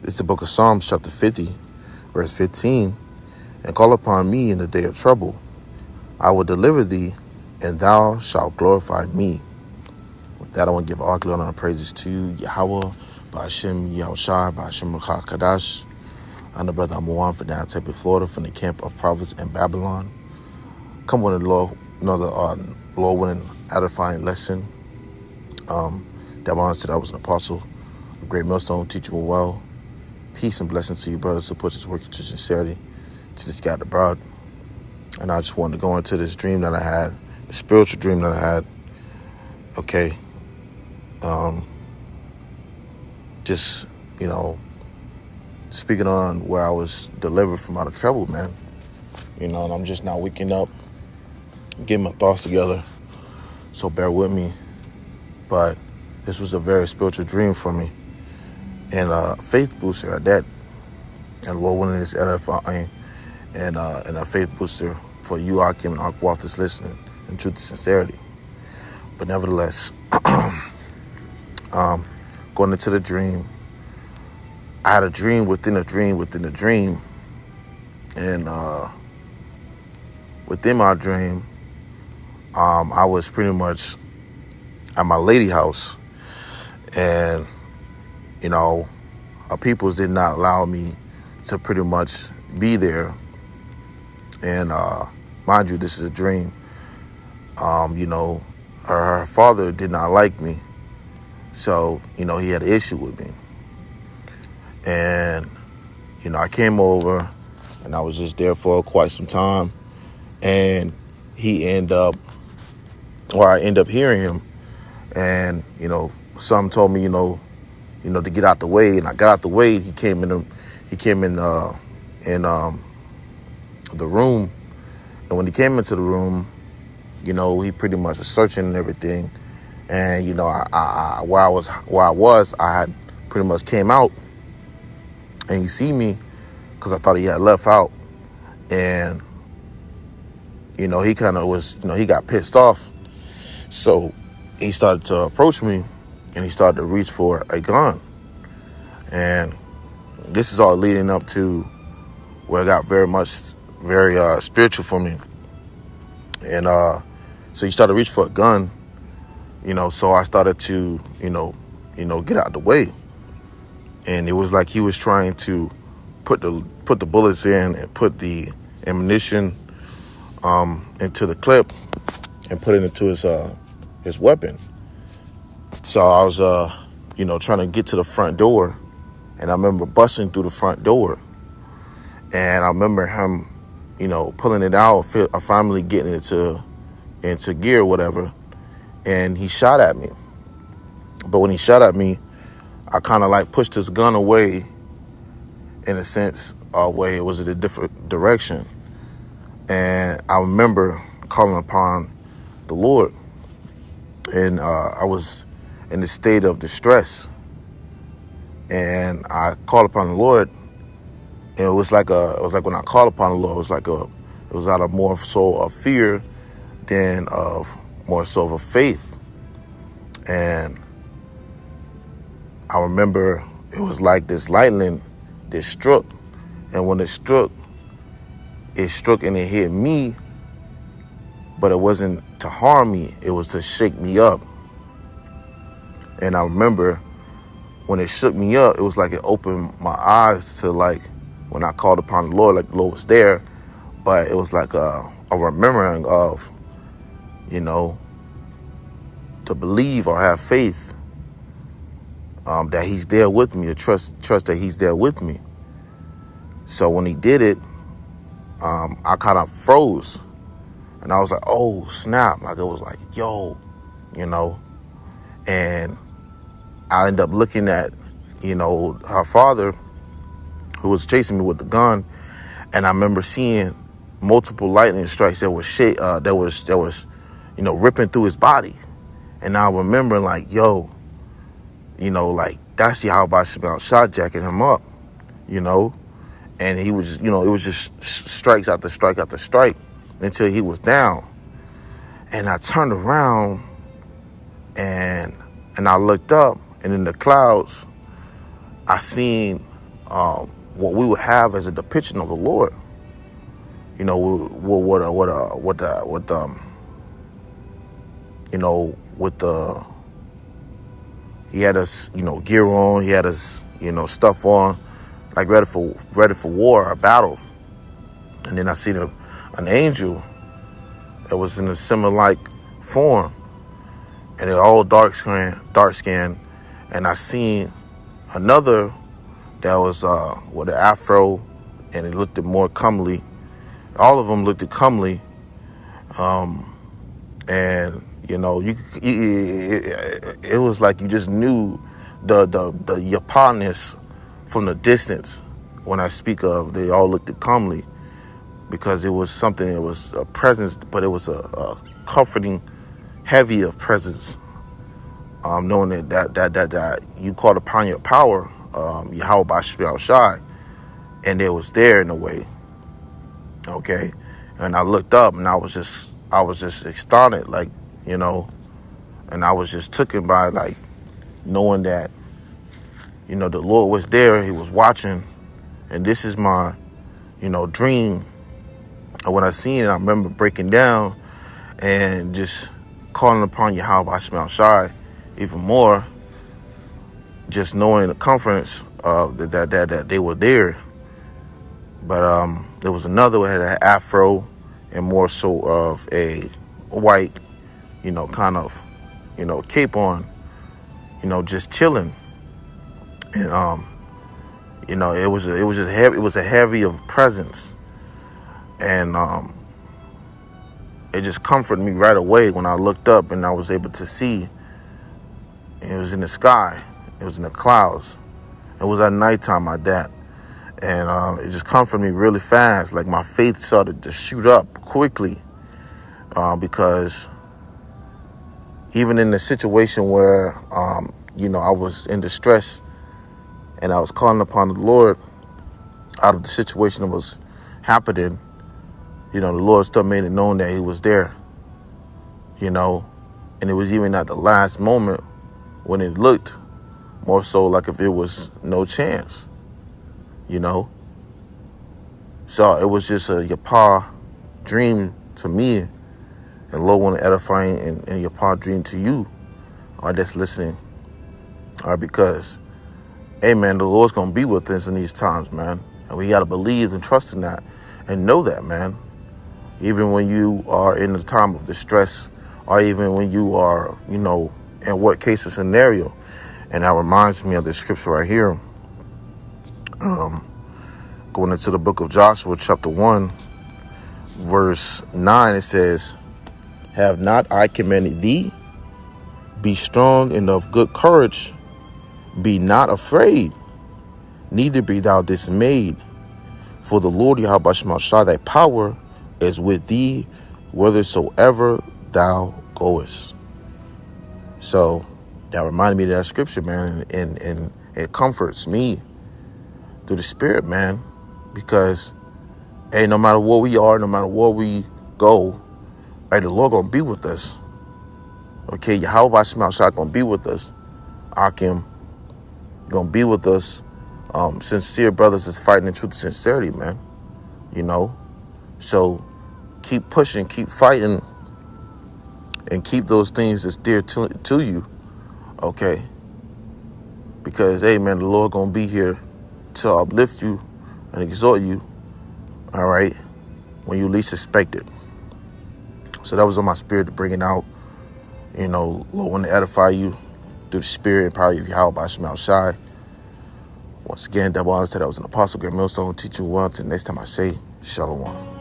It's the book of Psalms, chapter 50, verse 15. And call upon me in the day of trouble. I will deliver thee, and thou shalt glorify me. With that, I want to give all glory and praises to you, Yahweh, Ba'ashem Yahushua, Ba'ashem Kadash. I'm the brother Amuan from down Tempe, Florida, from the camp of prophets in Babylon. Come with another Lord winning, edifying lesson. That said I was an apostle, a great millstone, teachable well. Peace and blessings to you, brothers. Support this work to sincerity, to this God abroad. And I just wanted to go into this dream that I had, the spiritual dream that I had. Okay. Just, speaking on where I was delivered from out of trouble, man. And I'm just now waking up, getting my thoughts together. So bear with me. But this was a very spiritual dream for me. And a faith booster at that. And Lord willing is edifying. And a faith booster for you, Akim, and Akwaf that's listening, in truth and sincerity. But nevertheless, going into the dream, I had a dream within a dream within a dream. And within my dream, I was pretty much at my lady house. And, our peoples did not allow me to pretty much be there. And mind you, this is a dream. Her father did not like me. So, he had an issue with me. And, I came over and I was just there for quite some time. And I end up hearing him. And, some told me, to get out the way. And I got out the way. He came in the room. And when he came into the room, he pretty much was searching and everything. And, where I was, I had pretty much came out. And he see me because I thought he had left out. And, he kind of was, he got pissed off. So he started to approach me and he started to reach for a gun. And this is all leading up to where it got very spiritual for me. And so he started to reach for a gun, so I started to, get out the way. And it was like he was trying to put the bullets in and put the ammunition into the clip and put it into his weapon. So I was, trying to get to the front door, and I remember busting through the front door. And I remember him, pulling it out, finally getting it into gear or whatever. And he shot at me. But when he shot at me, I kind of like pushed his gun away in a sense, way it was in a different direction. And I remember calling upon the Lord. And I was in a state of distress. And I called upon the Lord. And it was like when I called upon the Lord, it was out of more so of fear than of more so of a faith. And I remember it was like this lightning that struck. And when it struck and it hit me, but it wasn't to harm me, it was to shake me up. And I remember when it shook me up, it was like it opened my eyes to like, when I called upon the Lord, like the Lord was there, but it was like a remembering of, to believe or have faith that he's there with me, to trust that he's there with me. So when he did it, I kind of froze. And I was like, oh, snap. Like, it was like, yo, And I ended up looking at, her father, who was chasing me with the gun. And I remember seeing multiple lightning strikes that was ripping through his body. And I remember like, yo, like that's Yahweh shot jacking him up, and he was, it was just strikes after strike after strike until he was down. And I turned around and I looked up, and in the clouds, I seen what we would have as a depiction of the Lord. You know, he had us, gear on, he had us, stuff on, like ready for war or battle. And then I seen an angel that was in a similar like form, and they're all dark skin. And I seen another that was with an afro, and it looked more comely. All of them looked comely, and it was like you just knew the Yapanness from the distance. When I speak of, they all looked comely, because it was something. It was a presence, but it was a comforting, heavy of presence. Knowing that you called upon your power, Yahweh Bashmiel Shai, and it was there in a way. Okay, and I looked up, and I was just astounded, like, and I was just taken by, like, knowing that, the Lord was there, he was watching, and this is my, dream. And when I seen it, I remember breaking down and just calling upon Yahweh Bashmiel Shai even more, just knowing the confidence of that they were there. But there was another who had an afro and more so of a white, kind of, cape on, just chilling. And it was just heavy. It was a heavy of presence, and it just comforted me right away when I looked up and I was able to see. It was in the sky. It was in the clouds. It was at nighttime at that. And it just comforted me really fast. Like, my faith started to shoot up quickly, because even in the situation where, I was in distress and I was calling upon the Lord out of the situation that was happening, the Lord still made it known that he was there, and it was even at the last moment when it looked more so like if it was no chance. So it was just a Yapah dream to me, and Lord want to edify and Yapah dream to you, that's listening. Because, hey man, the Lord's gonna be with us in these times, man, and we gotta believe and trust in that, and know that, man. Even when you are in a time of distress, or even when you are, in what case or scenario. And that reminds me of the scripture right here. Going into the book of Joshua, chapter 1, verse 9, it says, "Have not I commanded thee? Be strong and of good courage. Be not afraid, neither be thou dismayed. For the Lord Yahweh Bashmiel Shai, thy power is with thee whithersoever thou goest." So that reminded me of that scripture, man, and it comforts me through the Spirit, man, because, hey, no matter where we are, no matter where we go, hey, the Lord gonna be with us. Okay, Yahweh Bashmiel Shai gonna be with us. Akim gonna be with us. Sincere brothers is fighting in truth and sincerity, man. So keep pushing, keep fighting, and keep those things that's dear to you. Okay, because, hey man, the Lord gonna be here to uplift you and exhort you, all right, when you least expect it. So that was on my spirit to bring it out. Lord want to edify you through the Spirit and power of Yahweh Bashmiel Shai. Once again, double honor to that I was an apostle, great millstone, teach you well. Until next time I say, Shalom.